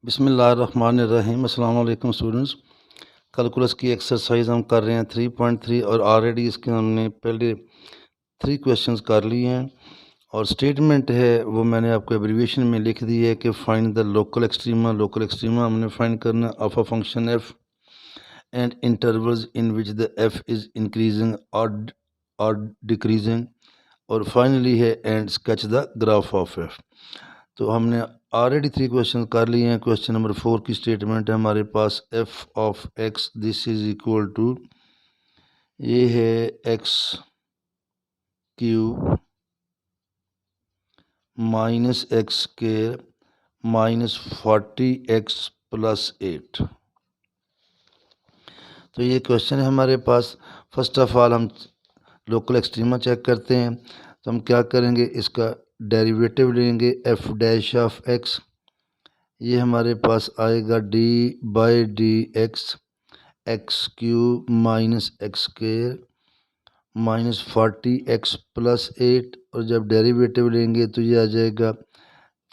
बिस्मिल्लाहिर्रहमानिर्रहीम। अस्सलाम वालेकुम स्टूडेंट्स। कैलकुलस की एक्सरसाइज हम कर रहे हैं 3.3 और ऑलरेडी इसके हमने पहले 3 क्वेश्चंस कर लिए हैं और स्टेटमेंट है वो मैंने आपको एब्रीविएशन में लिख दी है कि find the local extrema. Local extrema हमने फाइंड करना of a function F and intervals in which the F is increasing और डिक्रीजिंग, और फाइनली है and sketch the graph of F. तो हमने ऑलरेडी 3 क्वेश्चन कर लिए हैं। क्वेश्चन नंबर 4 की स्टेटमेंट है हमारे पास F of x this is equal to, ये है x cube minus x square minus 40x plus 8। तो ये क्वेश्चन है हमारे पास। फर्स्ट ऑफ ऑल हम लोकल एक्सट्रीमा चेक करते हैं। तो हम क्या करेंगे, इसका डेरिवेटिव लेंगे एफ डैश ऑफ एक्स। ये हमारे पास आएगा D by D x cube minus x square minus 40x plus 8, और जब डेरिवेटिव लेंगे तो ये आ जाएगा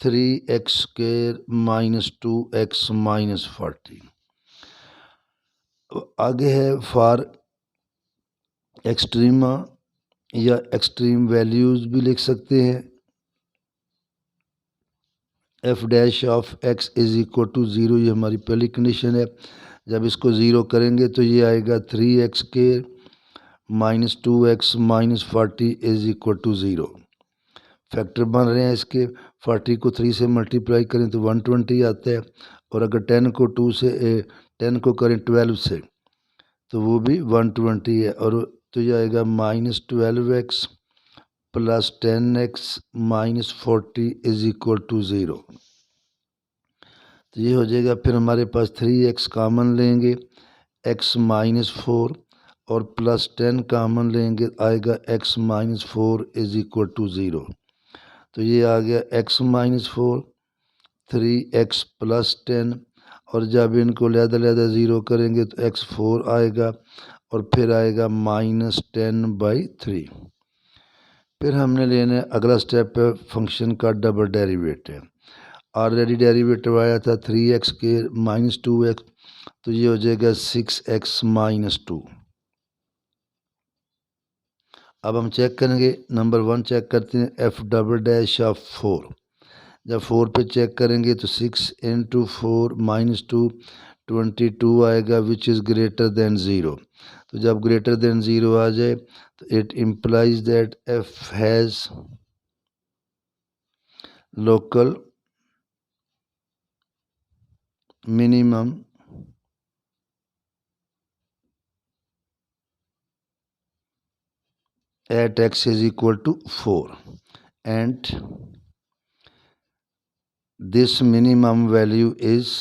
3x square minus 2x minus 40। आगे है फॉर एक्सट्रीमा या एक्सट्रीम वैल्यूज़ भी लिख सकते हैं। F dash of X is equal to 0, ये हमारी पहली कंडीशन है। जब इसको 0 करेंगे तो ये आएगा 3x square minus 2x minus 40 is equal to 0। Factor बन रहे हैं इसके, 40 को 3 से मल्टीप्लाई करें तो 120 आता है, और अगर 10 को 2 से 10 को करें 12 से तो वो भी 120 है, और तो ये आएगा minus 12x plus 10x minus 40 is equal to 0। तो ये हो जाएगा। फिर हमारे पास 3x कामन लेंगे, x माइनस 4, और प्लस 10 कामन लेंगे, आएगा x minus 4 is equal to 0। तो ये आ गया x माइनस 4, 3x प्लस 10, और जब इनको लहदा 0 करेंगे तो x 4 आएगा, और फिर आएगा माइनस 10/3। फिर हमने लेना है अगला स्टेप है फंक्शन का डबल डेरिवेटिव। ऑलरेडी डेरिवेटिव आया था 3x के माइनस 2x, तो ये हो जाएगा 6x माइनस 2। अब हम चेक करेंगे, नंबर 1 चेक करते हैं एफ डबल डैश ऑफ 4। जब 4 पे चेक करेंगे तो 6 इंटू 4 माइनस 2 22 आएगा विच इज़ ग्रेटर देन 0। तो जब ग्रेटर देन 0 आ जाए तो it implies that F has local minimum at x is equal to 4, and this minimum value is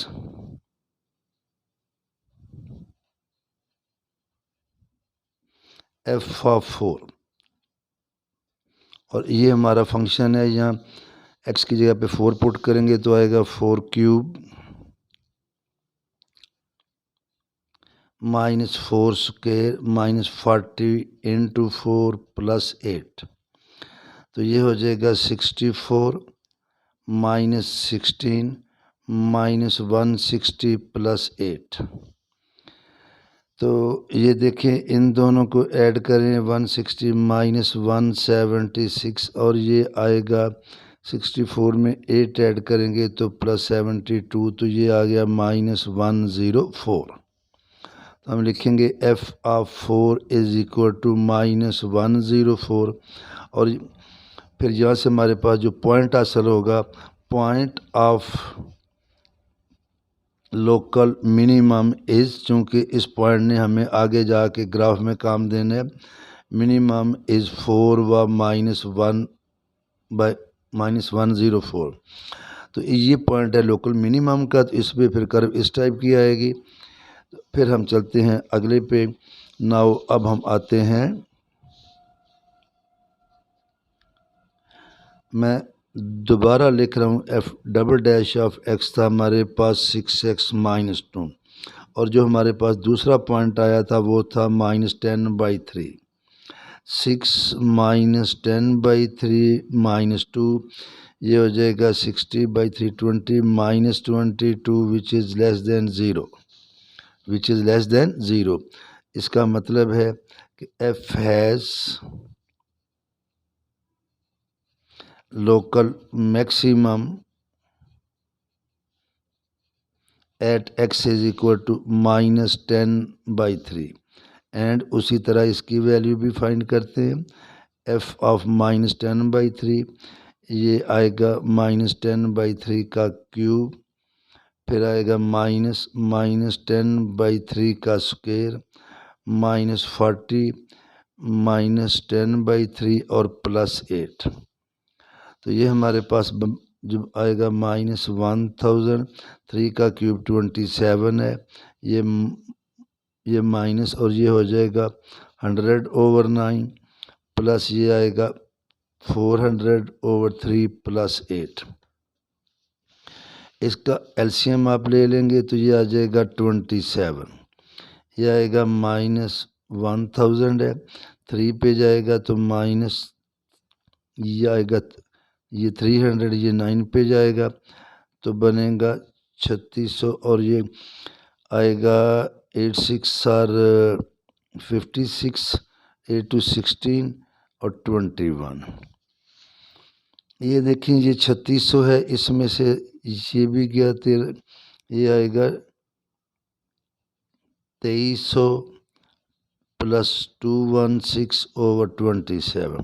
f of 4, और ये हमारा फंक्शन है। यहाँ x की जगह पे 4 पुट करेंगे तो आएगा 4 cube minus 4 square minus 40 into 4 plus 8। तो ये हो जाएगा 64 माइनस 16 माइनस 160 प्लस 8। तो ये देखें, इन दोनों को ऐड करें 160 माइनस 176, और ये आएगा 64 में 8 ऐड करेंगे तो प्लस 72, तो ये आ गया माइनस 104। तो हम लिखेंगे F of 4 is equal to minus 104, और फिर यहाँ से हमारे पास जो पॉइंट हासिल होगा, point of local minimum is, चूँकि इस पॉइंट ने हमें आगे जाके ग्राफ में काम देना है, मिनिमम इज़ 4 व माइनस 104। तो ये पॉइंट है लोकल मिनिमम का। तो इस पर फिर कर्व इस टाइप की आएगी। फिर हम चलते हैं अगले पे। नाउ अब हम आते हैं, मैं दोबारा लिख रहा हूँ, F double dash of x था हमारे पास 6x माइनस 2, और जो हमारे पास दूसरा पॉइंट आया था वो था माइनस 10/3। 6 माइनस 10/3 माइनस 2, ये हो जाएगा 60/3 20 minus 22 which is less than zero. इसका मतलब है कि f has local maximum at x is equal to minus 10/3 and उसी तरह इसकी वैल्यू भी फाइंड करते हैं। f ऑफ माइनस 10/3 ये आएगा माइनस 10/3 का क्यूब, फिर आएगा माइनस 10/3 का स्क्वायर माइनस 40 माइनस 10/3 और प्लस 8। तो ये हमारे पास जो आएगा माइनस 1000, 3 का क्यूब 27 है, ये माइनस और ये हो जाएगा 100/9 प्लस ये आएगा 400/3 प्लस 8। इसका एलसीएम आप ले लेंगे तो ये आ जाएगा 27, ये आएगा माइनस 1000 है, 3 पे जाएगा तो माइनस ये आएगा, ये 300 ये 9 पे जाएगा तो बनेगा 3600 और ये आएगा 86 और 56, 8 to 16 और 21। ये देखें ये 3600 है, इसमें से ये भी गया ये आएगा 2300 प्लस 216/27,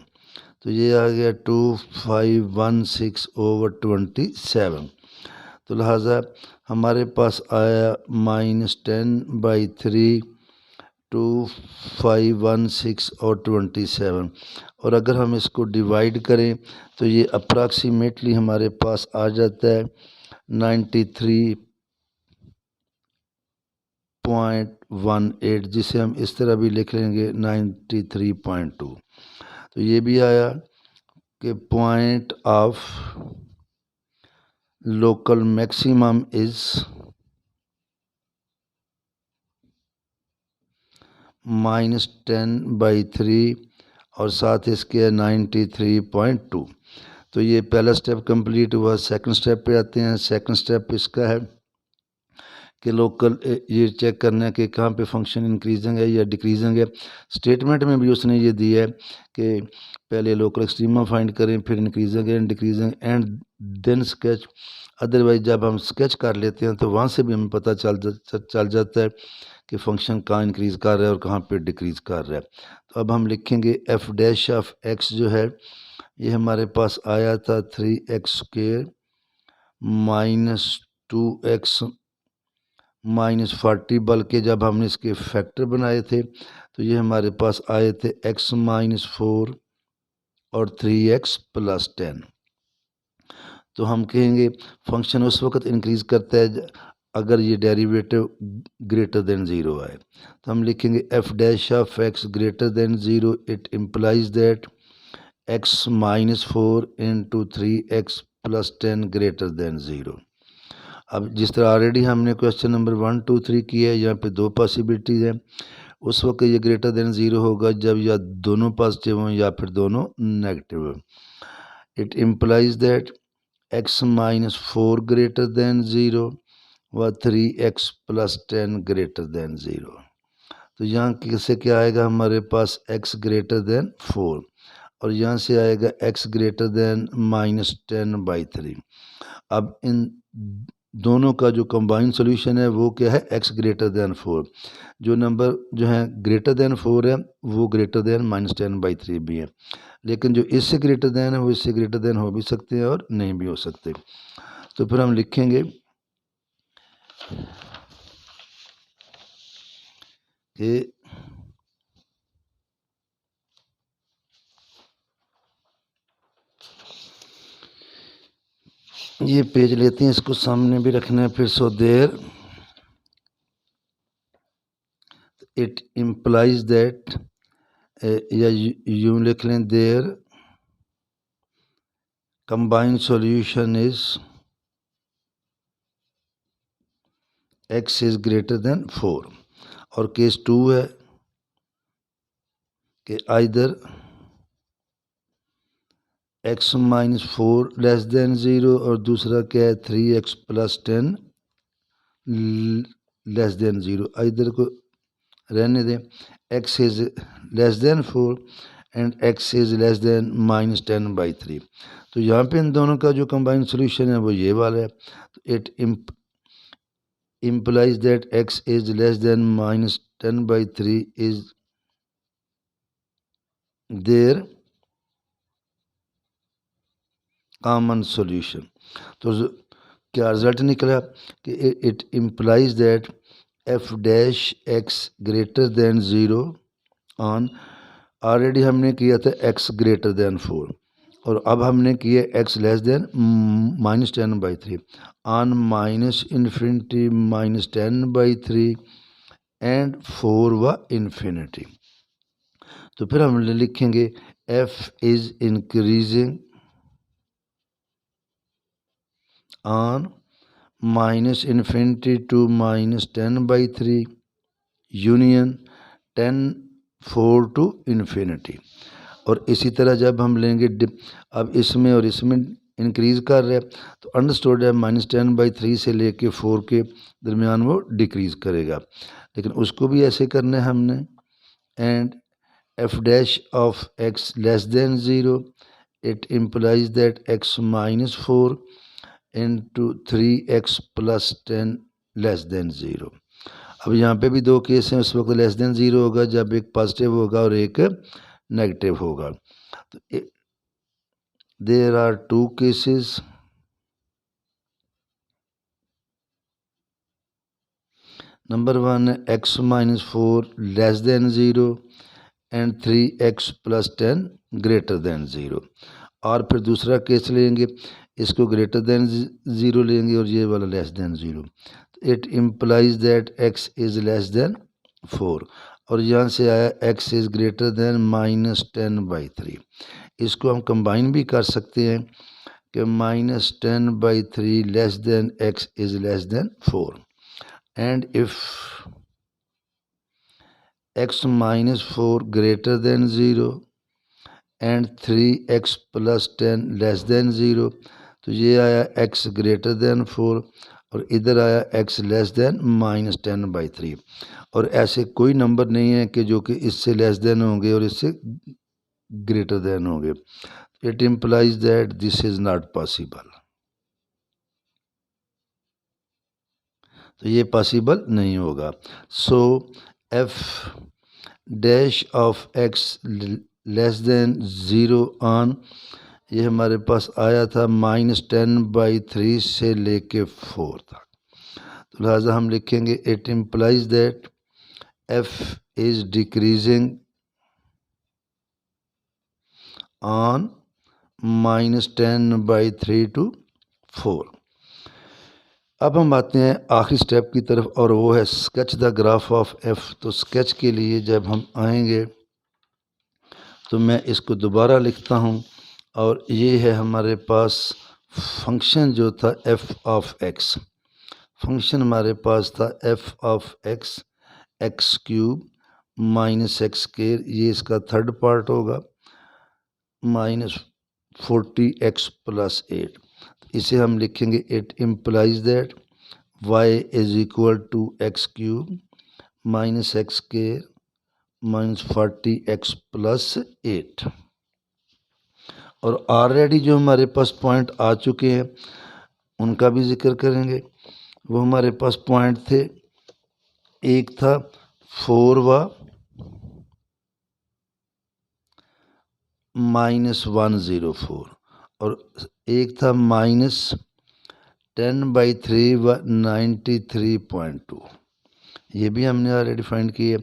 तो ये आ गया 2516/27। तो लिहाजा हमारे पास आया माइनस 10/3 2516 और 27। और अगर हम इसको डिवाइड करें तो ये अप्रॉक्सीमेटली हमारे पास आ जाता है 93.18, जिसे हम इस तरह भी लिख लेंगे 93.2। तो ये भी आया कि point of local maximum is minus 10/3 और साथ इसके 93.2। तो ये पहला स्टेप कंप्लीट हुआ। सेकंड स्टेप पे आते हैं। सेकंड स्टेप इसका है कि लोकल ये चेक करना है कि कहाँ पे फंक्शन इंक्रीजिंग है या डिक्रीजिंग है। स्टेटमेंट में भी उसने ये दिया है कि पहले लोकल एक्सट्रीमा फाइंड करें, फिर increasing and decreasing and then sketch. Otherwise जब हम स्केच कर लेते हैं तो वहाँ से भी हमें पता चल जाता है कि फंक्शन कहाँ इंक्रीज़ कर रहा है और कहाँ पे डिक्रीज़ कर रहा है। तो अब हम लिखेंगे एफ डैश ऑफ एक्स जो है ये हमारे पास आया था 3x² माइनस 2x माइनस 40, बल्कि जब हमने इसके फैक्टर बनाए थे तो ये हमारे पास आए थे x माइनस 4 और 3x प्लस 10। तो हम कहेंगे फंक्शन उस वक्त इंक्रीज़ करता है अगर ये डेरिवेटिव ग्रेटर देन ज़ीरो आए। तो हम लिखेंगे F dash of x greater than zero, it implies that x minus 4 into 3x plus 10 greater than zero. अब जिस तरह ऑलरेडी हमने क्वेश्चन नंबर 1 2 3 किया है, यहाँ पे दो पॉसिबिलिटीज़ हैं। उस वक्त ये ग्रेटर देन ज़ीरो होगा जब या दोनों पॉजिटिव हों या फिर दोनों नेगेटिव हों। It implies that x minus 4 greater than zero व 3x plus 10 greater than zero. तो यहाँ किससे क्या आएगा हमारे पास x ग्रेटर देन 4 और यहाँ से आएगा x ग्रेटर देन माइनस 10/3। अब इन दोनों का जो कंबाइंड सॉल्यूशन है वो क्या है, x ग्रेटर देन 4। जो नंबर जो है ग्रेटर देन 4 है वो ग्रेटर देन माइनस 10/3 भी है, लेकिन जो इससे ग्रेटर देन है वो इससे ग्रेटर देन हो भी सकते हैं और नहीं भी हो सकते। तो फिर हम लिखेंगे कि ये पेज लेते हैं, इसको सामने भी रखना है फिर। So there it implies that, या यूँ लिख लें their combined solution is x is greater than 4। और केस 2 है कि either x minus 4 less than 0 और दूसरा क्या है 3x प्लस 10 लेस देन 0। इधर को रहने दें, x is less then 4 and x is less than minus 10/3। तो यहाँ पे इन दोनों का जो कंबाइंड सोल्यूशन है वो ये वाला है। तो it implies that x is less than minus 10/3 is their common solution। तो क्या रिजल्ट निकला कि it implies that F dash x greater than 0 on, already हमने किया था x ग्रेटर देन 4 और अब हमने किया x less than minus 10/3 on minus infinity minus 10/3 and 4 व इन्फिनिटी। तो फिर हम लिखेंगे f is increasing on minus infinity to minus 10/3 union 4 to infinity. और इसी तरह जब हम लेंगे अब इसमें और इसमें इंक्रीज़ कर रहे हैं तो अंडरस्टूड है माइनस 10/3 से लेके 4 के दरमियान वो डिक्रीज़ करेगा, लेकिन उसको भी ऐसे करना है हमने। And F dash of x less than 0 it implies that x minus 4 into 3x plus 10 less than 0। अब यहाँ पे भी दो केस हैं, उस वक्त लेस देन 0 होगा जब एक पॉजिटिव होगा और एक नेगेटिव होगा। तो there are two cases. Number 1 x minus 4 less than 0 and 3x plus 10 greater than 0। और फिर दूसरा केस लेंगे, इसको ग्रेटर देन 0 लेंगे और ये वाला less than 0। It implies that x is less then 4 और यहाँ से आया x is greater than minus 10/3। इसको हम कंबाइन भी कर सकते हैं कि minus 10/3 less than x is less then 4 and if x minus 4 greater than 0 and 3x plus 10 less than 0। तो ये आया x ग्रेटर देन 4 और इधर आया x लेस देन माइनस 10/3। और ऐसे कोई नंबर नहीं है कि जो कि इससे लेस देन होंगे और इससे ग्रेटर देन होंगे। It implies that this is not possible. तो ये पॉसिबल नहीं होगा। So F dash of x less than 0 on, ये हमारे पास आया था माइनस 10/3 से लेके 4 तक। तो लिहाजा हम लिखेंगे it implies that F is decreasing on minus 10/3 to 4। अब हम आते हैं आखिरी स्टेप की तरफ और वो है sketch the graph of F. तो स्केच के लिए जब हम आएंगे तो मैं इसको दोबारा लिखता हूँ और ये है हमारे पास फंक्शन जो था एफ ऑफ एक्स। फंक्शन हमारे पास था F of X X cube minus x square, ये इसका थर्ड पार्ट होगा, माइनस 40x प्लस 8। इसे हम लिखेंगे it implies that y is equal to X cube minus x square minus 40x plus 8। और ऑलरेडी जो हमारे पास पॉइंट आ चुके हैं उनका भी जिक्र करेंगे। वो हमारे पास पॉइंट थे, एक था 4 व माइनस 104 और एक था माइनस 10/3 व 93.2। ये भी हमने ऑलरेडी फाइंड की है।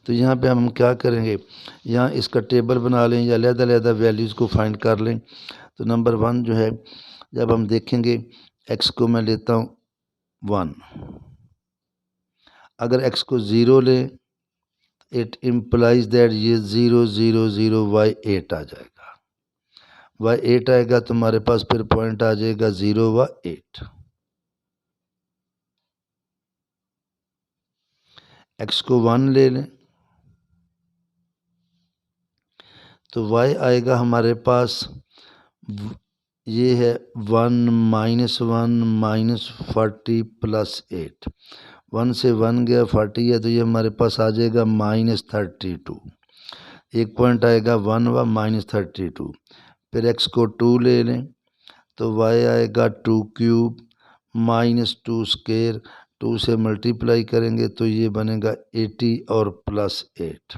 तो यहाँ पे हम क्या करेंगे, यहाँ इसका टेबल बना लें या अलग-अलग वैल्यूज़ को फाइंड कर लें। तो नंबर 1 जो है, जब हम देखेंगे x को मैं लेता हूँ 1, अगर x को 0 लें इट इम्प्लाइज दैट ये 0 0 0 y8 आ जाएगा। y8 आएगा तो हमारे पास फिर पॉइंट आ जाएगा 0 व 8। x को 1 ले लें तो y आएगा हमारे पास ये है 1 -1 -40 +8। 1 से 1 गया 40 है तो ये हमारे पास आ जाएगा -32। एक पॉइंट आएगा 1 व -32। फिर x को 2 ले लें तो y आएगा 2 क्यूब -2 स्क्वायर। 2 से मल्टीप्लाई करेंगे तो ये बनेगा 80 और +8।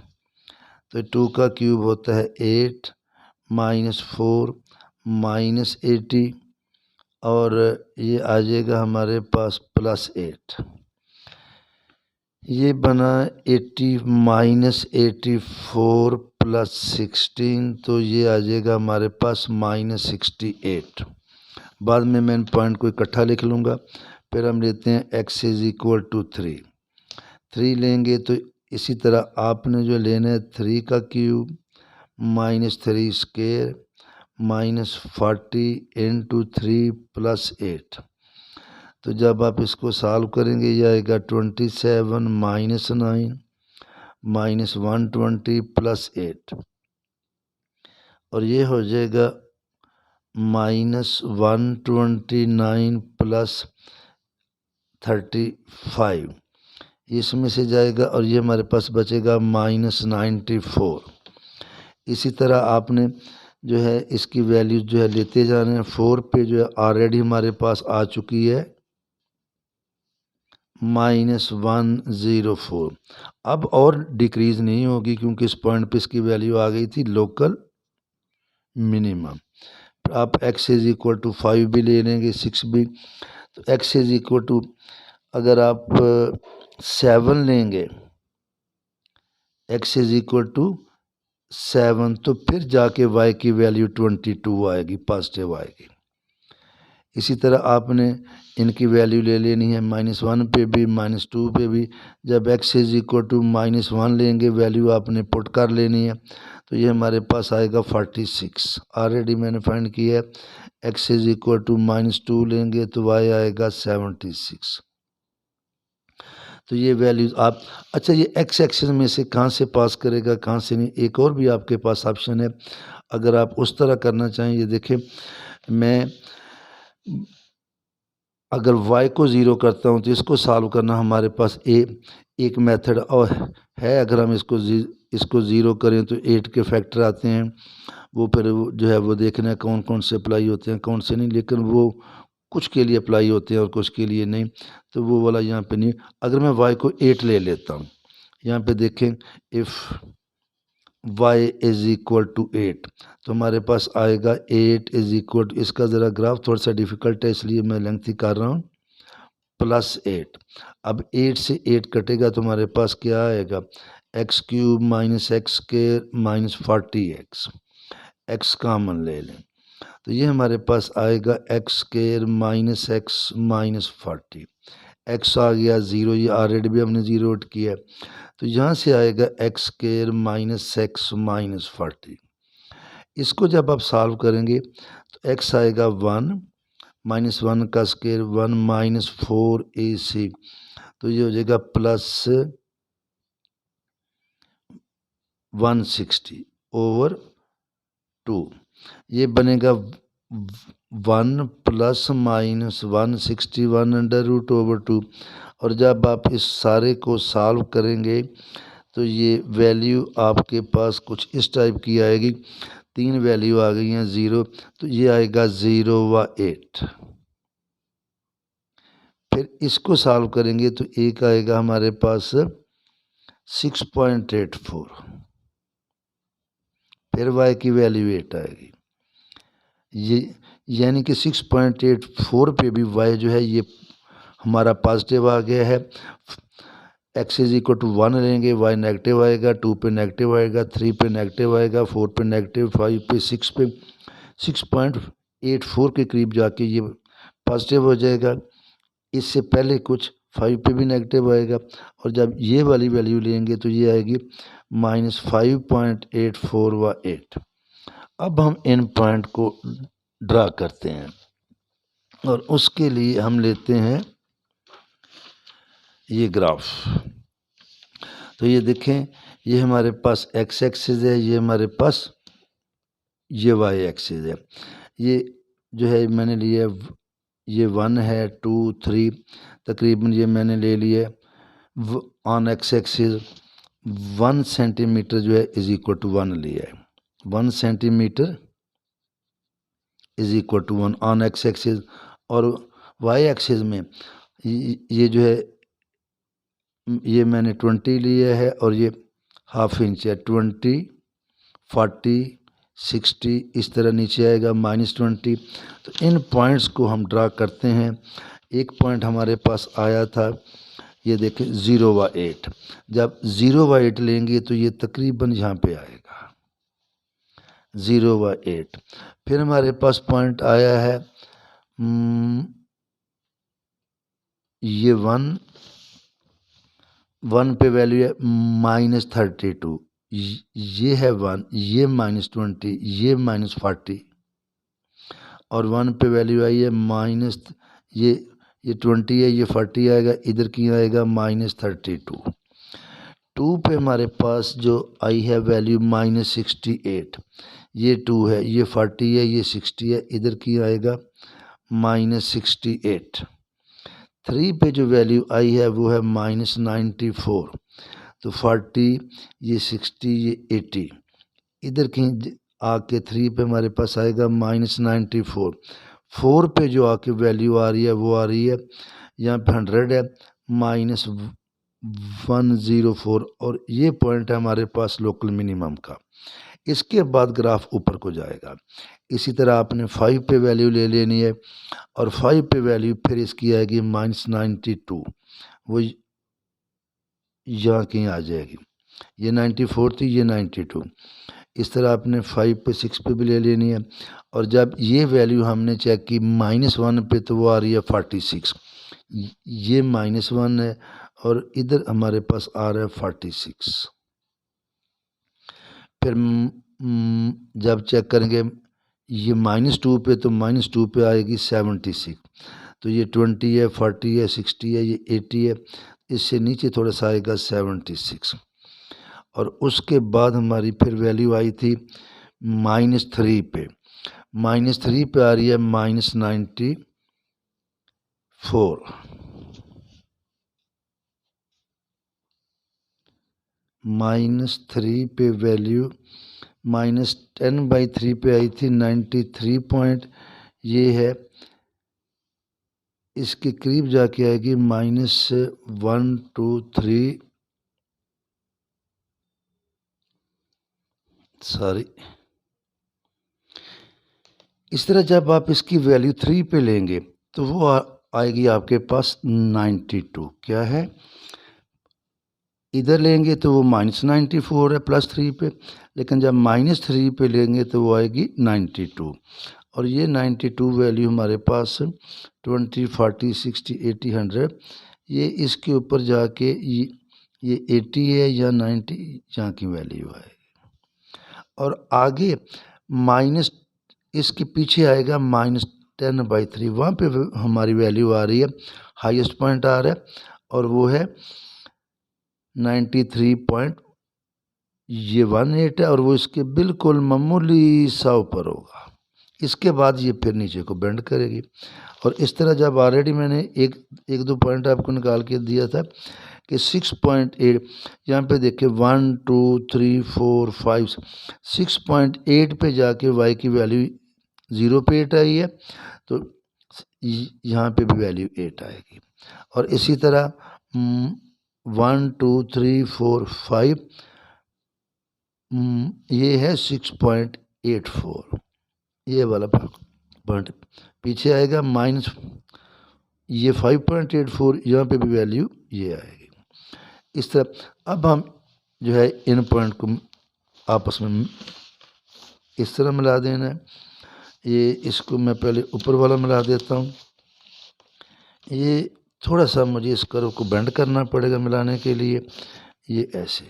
तो 2 का क्यूब होता है 8 -4 -80 और ये आ जाएगा हमारे पास +8। ये बना 80 -84 +16 तो ये आ जाएगा हमारे पास -68। बाद में मैं इन पॉइंट को इकट्ठा लिख लूँगा। फिर हम लेते हैं x = 3। 3 लेंगे तो इसी तरह आपने जो लेना है 3 का क्यूब -3 स्क्वायर -40 × 3 +8। तो जब आप इसको सॉल्व करेंगे ये आएगा 27 -9 -120 +8 और ये हो जाएगा -129 +35। इसमें से जाएगा और ये हमारे पास बचेगा -94। इसी तरह आपने जो है इसकी वैल्यू जो है लेते जा रहे हैं। 4 पे जो है ऑलरेडी हमारे पास आ चुकी है -104। अब और डिक्रीज़ नहीं होगी क्योंकि इस पॉइंट पे इसकी वैल्यू आ गई थी लोकल मिनिमम। आप x = 5 भी ले लेंगे 6 भी। तो x = अगर आप 7 लेंगे x = 7 तो फिर जाके y की वैल्यू 22 आएगी, पॉजिटिव आएगी। इसी तरह आपने इनकी वैल्यू ले लेनी है -1 पे भी -2 पे भी। जब x = -1 लेंगे वैल्यू आपने पुट कर लेनी है तो ये हमारे पास आएगा 46। ऑलरेडी मैंने फाइंड किया है। x = -2 लेंगे तो y आएगा 76। तो ये वैल्यूज़ आप अच्छा ये x एक्सिस में से कहाँ से पास करेगा कहाँ से नहीं, एक और भी आपके पास ऑप्शन है। अगर आप उस तरह करना चाहें, ये देखें मैं अगर y को ज़ीरो करता हूँ तो इसको सॉल्व करना हमारे पास एक मेथड और है। अगर हम इसको ज़ीरो करें तो 8 के फैक्टर आते हैं। वो फिर जो है वो देखना है कौन कौन से अप्लाई होते हैं कौन से नहीं, लेकिन वो कुछ के लिए अप्लाई होते हैं और कुछ के लिए नहीं, तो वो वाला यहाँ पे नहीं। अगर मैं y को 8 ले लेता हूँ, यहाँ पे देखें इफ़ y = 8 तो हमारे पास आएगा 8 = इसका ज़रा ग्राफ थोड़ा सा डिफ़िकल्ट है इसलिए मैं लेंथी कर रहा हूँ +8। अब 8 से 8 कटेगा तो हमारे पास क्या आएगा x³ - x² - 40x। x common ले लें तो ये हमारे पास आएगा x² - x - 40। x आ गया 0, ये ऑलरेडी भी हमने ज़ीरो आउट किया है। तो यहाँ से आएगा x² - x - 40। इसको जब आप सॉल्व करेंगे तो x आएगा 1 -1 का स्क्वायर 1 - 4ac तो ये हो जाएगा +160/2। ये बनेगा 1 ± 161/√2 और जब आप इस सारे को सॉल्व करेंगे तो ये वैल्यू आपके पास कुछ इस टाइप की आएगी। 3 वैल्यू आ गई हैं 0, तो ये आएगा 0 व 8। फिर इसको सॉल्व करेंगे तो एक आएगा हमारे पास 6.84। फिर y की वैल्यू 8 आएगी। ये यानी कि 6.84 पे भी y जो है ये हमारा पॉजिटिव आ गया है। x = 1 लेंगे y नेगेटिव आएगा, 2 पे नेगेटिव आएगा, 3 पे नेगेटिव आएगा, 4 पे नेगेटिव, 5 पे 6 पे 6.84 के करीब जाके ये पॉजिटिव हो जाएगा। इससे पहले कुछ 5 पे भी नेगेटिव आएगा और जब ये वाली वैल्यू लेंगे तो ये आएगी -5.84 व 8। अब हम इन पॉइंट को ड्रा करते हैं और उसके लिए हम लेते हैं ये ग्राफ। तो ये देखें ये हमारे पास x एक्सिस है, ये हमारे पास ये y एक्सिस है। ये जो है मैंने लिए, ये 1 है, 2, 3, तकरीबन ये मैंने ले लिए ऑन एक्स एक्सिस 1 सेंटीमीटर जो है इज इक्वल टू 1 लिया है। 1 centimetre is equal to 1 on X axis, और वाई एक्सिस में ये जो है ये मैंने 20 लिया है और ये हाफ इंच है। 20, 40, 60 इस तरह नीचे आएगा -20। तो इन पॉइंट्स को हम ड्रा करते हैं। एक पॉइंट हमारे पास आया था, ये देखें 0/8। जब 0/8 लेंगे तो ये तकरीबन यहाँ पे आएगा 0/8। फिर हमारे पास पॉइंट आया है ये 1 पे वैल्यू है -32, ये है 1, ये -20, ये -40, और 1 पे वैल्यू आई है माइनस, ये 20 है, ये 40 आएगा, इधर की आएगा -32। 2 पे हमारे पास जो आई है वैल्यू -68, ये 2 है, ये 40 है, ये 60 है, इधर की आएगा -68। 3 पे जो वैल्यू आई है वो है -94, तो 40, ये 60, ये 80, इधर की आके 3 पे हमारे पास आएगा -94। 4 पे जो आके वैल्यू आ रही है वो आ रही है यहाँ पे 100 है, -104, और ये पॉइंट है हमारे पास लोकल मिनिमम का। इसके बाद ग्राफ ऊपर को जाएगा। इसी तरह आपने 5 पे वैल्यू ले लेनी है, और 5 पे वैल्यू फिर इसकी आएगी -92, वो यहाँ कहीं आ जाएगी। ये 94 थी, ये 92। इस तरह आपने 5 पे 6 पे भी ले लेनी है। और जब ये वैल्यू हमने चेक की -1 पे तो वो आ रही है 46, ये -1 है और इधर हमारे पास आ रहा है 46। फिर जब चेक करेंगे ये -2 पे, तो -2 पे आएगी 76, तो ये 20 है, 40 है, 60 है, ये 80 है, इससे नीचे थोड़ा सा आएगा 76। और उसके बाद हमारी फिर वैल्यू आई थी -3 पे। -3 पे आ रही है -94। -3 पे वैल्यू -10/3 पे आई थी 93 पॉइंट, ये है, इसके करीब जाके आएगी -123, सॉरी। इस तरह जब आप इसकी वैल्यू 3 पे लेंगे तो वो आएगी आपके पास 92। क्या है, इधर लेंगे तो वो -94 है +3 पे, लेकिन जब -3 पे लेंगे तो वो आएगी 92। और ये 92 वैल्यू हमारे पास 20, 40, 60, 80, 100, ये इसके ऊपर जाके ये 80 है या 90 यहाँ की वैल्यू है। और आगे माइनस इसके पीछे आएगा -10/3, वहाँ पे हमारी वैल्यू आ रही है, हाईएस्ट पॉइंट आ रहा है, और वो है 93 पॉइंट, ये 18 है, और वो इसके बिल्कुल मामूली सा ऊपर होगा। इसके बाद ये फिर नीचे को बेंड करेगी। और इस तरह जब ऑलरेडी मैंने एक दो पॉइंट आपको निकाल के दिया था कि 6.8, यहाँ पे देखिए 1, 2, 3, 4, 5, 6.8 पे जाके y की वैल्यू 0 पे 8 आई है, तो यहाँ पे भी वैल्यू 8 आएगी। और इसी तरह 1, 2, 3, 4, 5, ये है 6.84, ये वाला पॉइंट पीछे आएगा माइनस, ये 5.84, यहाँ पे भी वैल्यू ये आएगी। इस तरह अब हम जो है इन पॉइंट को आपस में इस तरह मिला देना है। ये इसको मैं पहले ऊपर वाला मिला देता हूँ। ये थोड़ा सा मुझे इस कर्व को बेंड करना पड़ेगा मिलाने के लिए, ये ऐसे,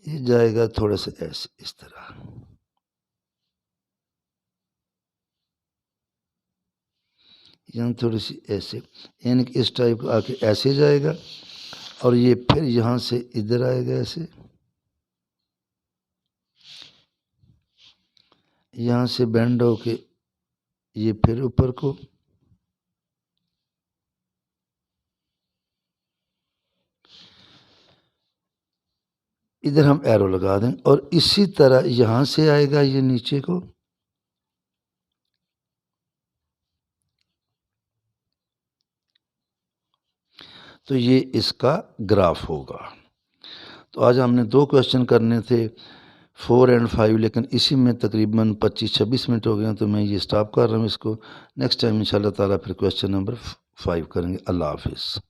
ये जाएगा थोड़ा सा ऐसे, इस तरह। यहाँ थोड़ी सी ऐसे, यानी कि इस टाइप का आके ऐसे जाएगा, और ये फिर यहाँ से इधर आएगा ऐसे, यहाँ से बेंड होके ये फिर ऊपर को, इधर हम एरो लगा दें और इसी तरह यहाँ से आएगा ये नीचे को, तो ये इसका ग्राफ होगा। तो आज हमने 2 क्वेश्चन करने थे 4 और 5, लेकिन इसी में तकरीबन 25-26 मिनट हो गए, तो मैं ये स्टॉप कर रहा हूँ इसको। नेक्स्ट टाइम इंशाल्लाह ताला फिर क्वेश्चन नंबर 5 करेंगे। अल्लाह हाफिज़।